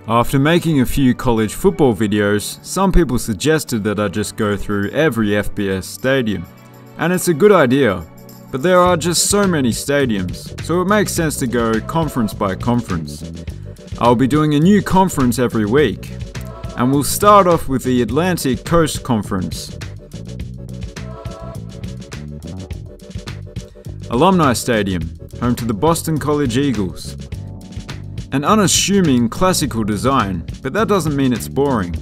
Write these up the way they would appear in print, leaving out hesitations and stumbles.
After making a few college football videos, some people suggested that I just go through every FBS stadium. And it's a good idea, but there are just so many stadiums, so it makes sense to go conference by conference. I'll be doing a new conference every week, and we'll start off with the Atlantic Coast Conference. Alumni Stadium, home to the Boston College Eagles. An unassuming classical design, but that doesn't mean it's boring.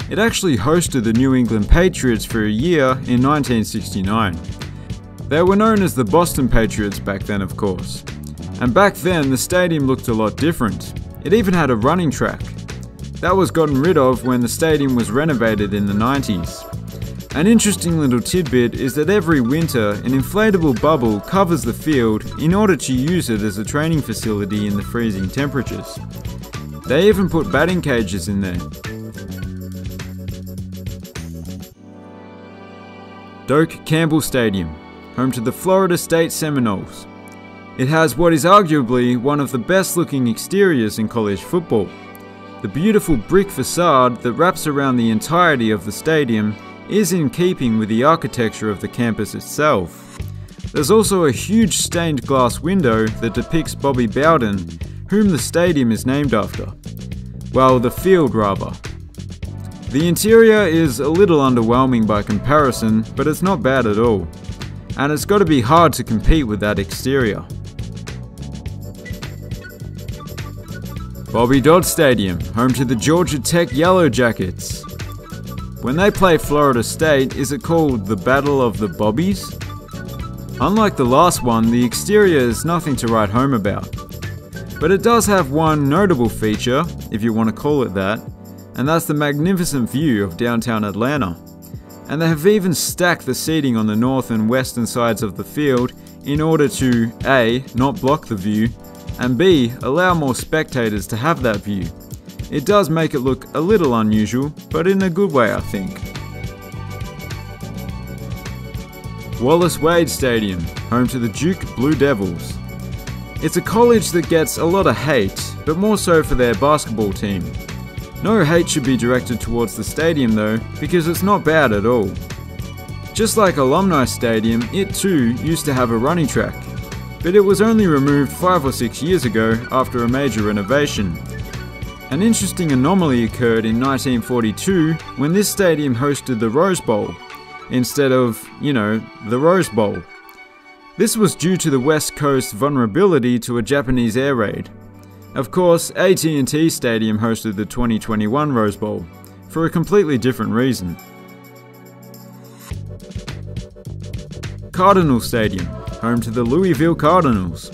It actually hosted the New England Patriots for a year in 1969. They were known as the Boston Patriots back then, of course. And back then, the stadium looked a lot different. It even had a running track. That was gotten rid of when the stadium was renovated in the 90s. An interesting little tidbit is that every winter, an inflatable bubble covers the field in order to use it as a training facility in the freezing temperatures. They even put batting cages in there. Doak Campbell Stadium, home to the Florida State Seminoles. It has what is arguably one of the best looking exteriors in college football. The beautiful brick facade that wraps around the entirety of the stadium is in keeping with the architecture of the campus itself. There's also a huge stained glass window that depicts Bobby Bowden, whom the stadium is named after. Well, the field rather. The interior is a little underwhelming by comparison, but it's not bad at all. And it's got to be hard to compete with that exterior. Bobby Dodd Stadium, home to the Georgia Tech Yellow Jackets. When they play Florida State, is it called the Battle of the Bobbies? Unlike the last one, the exterior is nothing to write home about. But it does have one notable feature, if you want to call it that, and that's the magnificent view of downtown Atlanta. And they have even stacked the seating on the north and western sides of the field in order to A, not block the view, and B, allow more spectators to have that view. It does make it look a little unusual, but in a good way, I think. Wallace Wade Stadium, home to the Duke Blue Devils. It's a college that gets a lot of hate, but more so for their basketball team. No hate should be directed towards the stadium though, because it's not bad at all. Just like Alumni Stadium, it too used to have a running track, but it was only removed 5 or 6 years ago after a major renovation. An interesting anomaly occurred in 1942 when this stadium hosted the Rose Bowl, instead of, the Rose Bowl. This was due to the West Coast's vulnerability to a Japanese air raid. Of course, AT&T Stadium hosted the 2021 Rose Bowl, for a completely different reason. Cardinal Stadium, home to the Louisville Cardinals.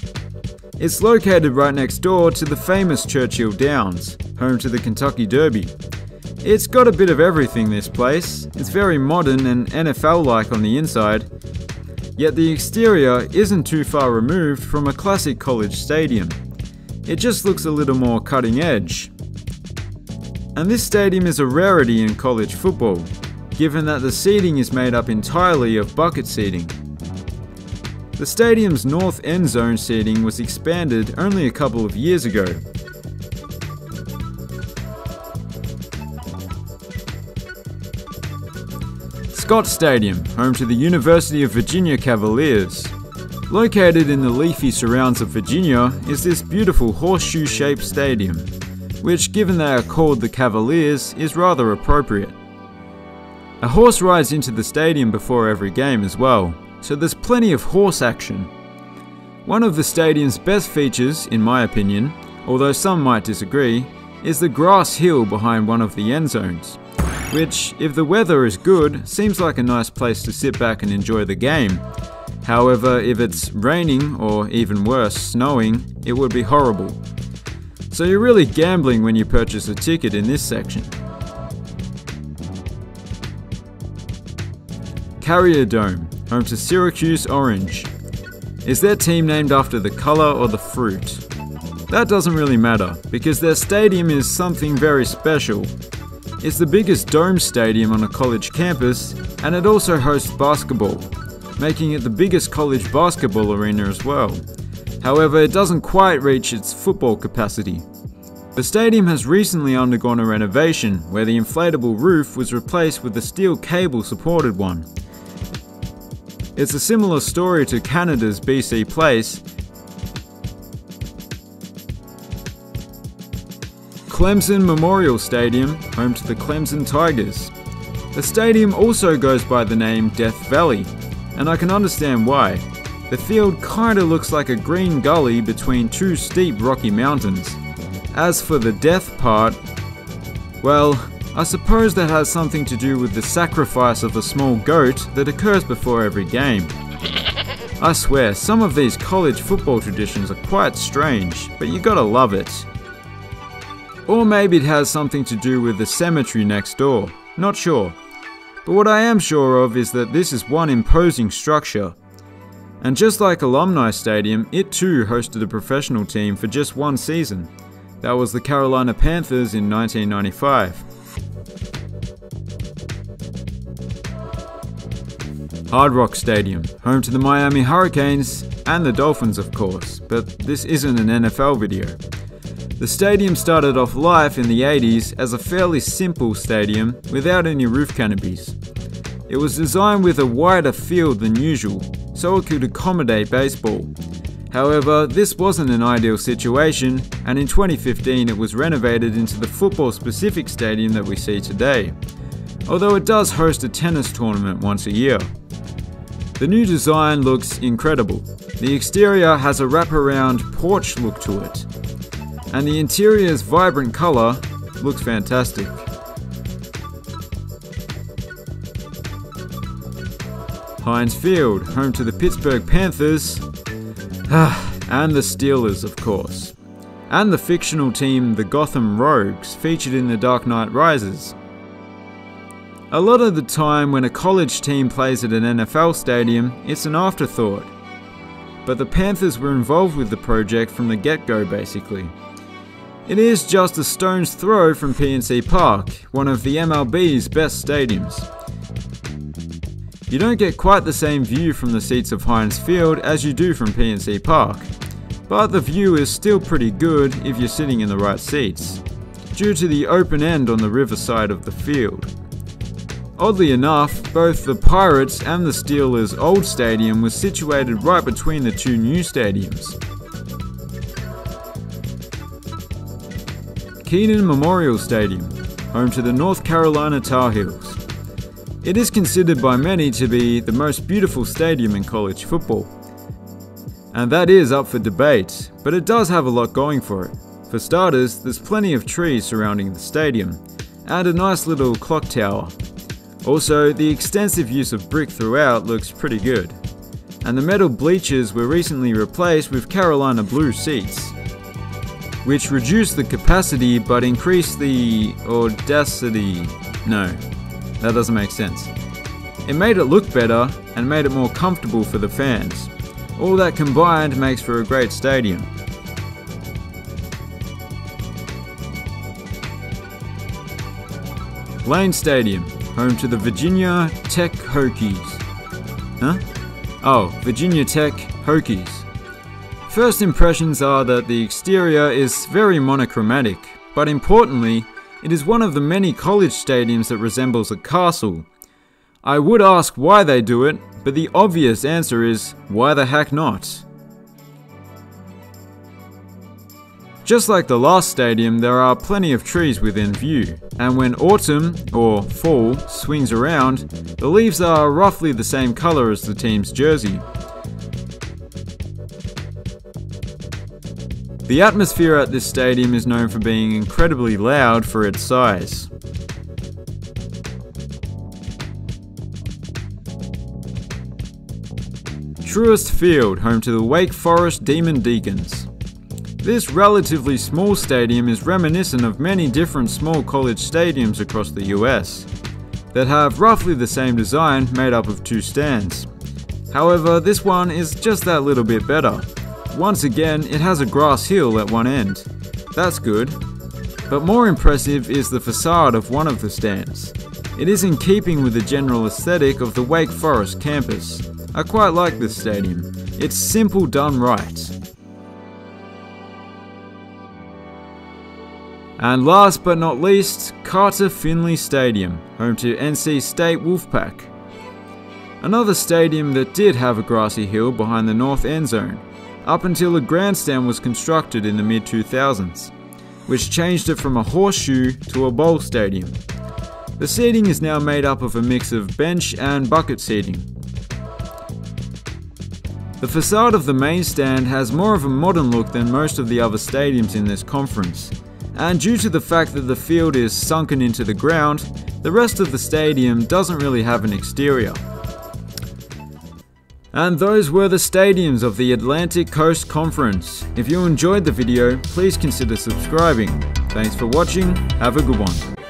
It's located right next door to the famous Churchill Downs, home to the Kentucky Derby. It's got a bit of everything, this place. It's very modern and NFL-like on the inside, yet the exterior isn't too far removed from a classic college stadium. It just looks a little more cutting edge. And this stadium is a rarity in college football, given that the seating is made up entirely of bucket seating. The stadium's north end zone seating was expanded only a couple of years ago. Scott Stadium, home to the University of Virginia Cavaliers. Located in the leafy surrounds of Virginia is this beautiful horseshoe-shaped stadium, which, given they are called the Cavaliers, is rather appropriate. A horse rides into the stadium before every game as well, so there's plenty of horse action. One of the stadium's best features, in my opinion, although some might disagree, is the grass hill behind one of the end zones, which, if the weather is good, seems like a nice place to sit back and enjoy the game. However, if it's raining, or even worse, snowing, it would be horrible. So you're really gambling when you purchase a ticket in this section. Carrier Dome, home to Syracuse Orange. Is their team named after the color or the fruit? That doesn't really matter, because their stadium is something very special. It's the biggest dome stadium on a college campus, and it also hosts basketball, making it the biggest college basketball arena as well. However, it doesn't quite reach its football capacity. The stadium has recently undergone a renovation where the inflatable roof was replaced with a steel cable supported one. It's a similar story to Canada's BC Place. Clemson Memorial Stadium, home to the Clemson Tigers. The stadium also goes by the name Death Valley, and I can understand why. The field kinda looks like a green gully between two steep rocky mountains. As for the death part, well, I suppose that has something to do with the sacrifice of a small goat that occurs before every game. I swear, some of these college football traditions are quite strange, but you gotta love it. Or maybe it has something to do with the cemetery next door, not sure. But what I am sure of is that this is one imposing structure. And just like Alumni Stadium, it too hosted a professional team for just one season. That was the Carolina Panthers in 1995. Hard Rock Stadium, home to the Miami Hurricanes and the Dolphins of course, but this isn't an NFL video. The stadium started off life in the 80s as a fairly simple stadium without any roof canopies. It was designed with a wider field than usual, so it could accommodate baseball. However, this wasn't an ideal situation, and in 2015 it was renovated into the football-specific stadium that we see today, although it does host a tennis tournament once a year. The new design looks incredible. The exterior has a wraparound porch look to it, and the interior's vibrant colour looks fantastic. Heinz Field, home to the Pittsburgh Panthers, and the Steelers of course, and the fictional team the Gotham Rogues featured in The Dark Knight Rises. A lot of the time when a college team plays at an NFL stadium, it's an afterthought. But the Panthers were involved with the project from the get-go basically. It is just a stone's throw from PNC Park, one of the MLB's best stadiums. You don't get quite the same view from the seats of Heinz Field as you do from PNC Park, but the view is still pretty good if you're sitting in the right seats, due to the open end on the river side of the field. Oddly enough, both the Pirates and the Steelers' old stadium was situated right between the two new stadiums. Kenan Memorial Stadium, home to the North Carolina Tar Heels. It is considered by many to be the most beautiful stadium in college football. And that is up for debate, but it does have a lot going for it. For starters, there's plenty of trees surrounding the stadium, and a nice little clock tower. Also, the extensive use of brick throughout looks pretty good. And the metal bleachers were recently replaced with Carolina blue seats, which reduced the capacity but increased the audacity. No. That doesn't make sense. It made it look better and made it more comfortable for the fans. All that combined makes for a great stadium. Lane Stadium, home to the Virginia Tech Hokies. Virginia Tech Hokies. First impressions are that the exterior is very monochromatic, but importantly, it is one of the many college stadiums that resembles a castle. I would ask why they do it, but the obvious answer is, why the heck not? Just like the last stadium, there are plenty of trees within view, and when autumn, or fall, swings around, the leaves are roughly the same color as the team's jersey. The atmosphere at this stadium is known for being incredibly loud for its size. Truist Field, home to the Wake Forest Demon Deacons. This relatively small stadium is reminiscent of many different small college stadiums across the US that have roughly the same design made up of two stands. However, this one is just that little bit better. Once again, it has a grass hill at one end. That's good. But more impressive is the facade of one of the stands. It is in keeping with the general aesthetic of the Wake Forest campus. I quite like this stadium. It's simple done right. And last but not least, Carter Finley Stadium, home to NC State Wolfpack. Another stadium that did have a grassy hill behind the north end zone, up until a grandstand was constructed in the mid-2000s, which changed it from a horseshoe to a bowl stadium. The seating is now made up of a mix of bench and bucket seating. The facade of the main stand has more of a modern look than most of the other stadiums in this conference, and due to the fact that the field is sunken into the ground, the rest of the stadium doesn't really have an exterior. And those were the stadiums of the Atlantic Coast Conference. If you enjoyed the video, please consider subscribing. Thanks for watching, have a good one.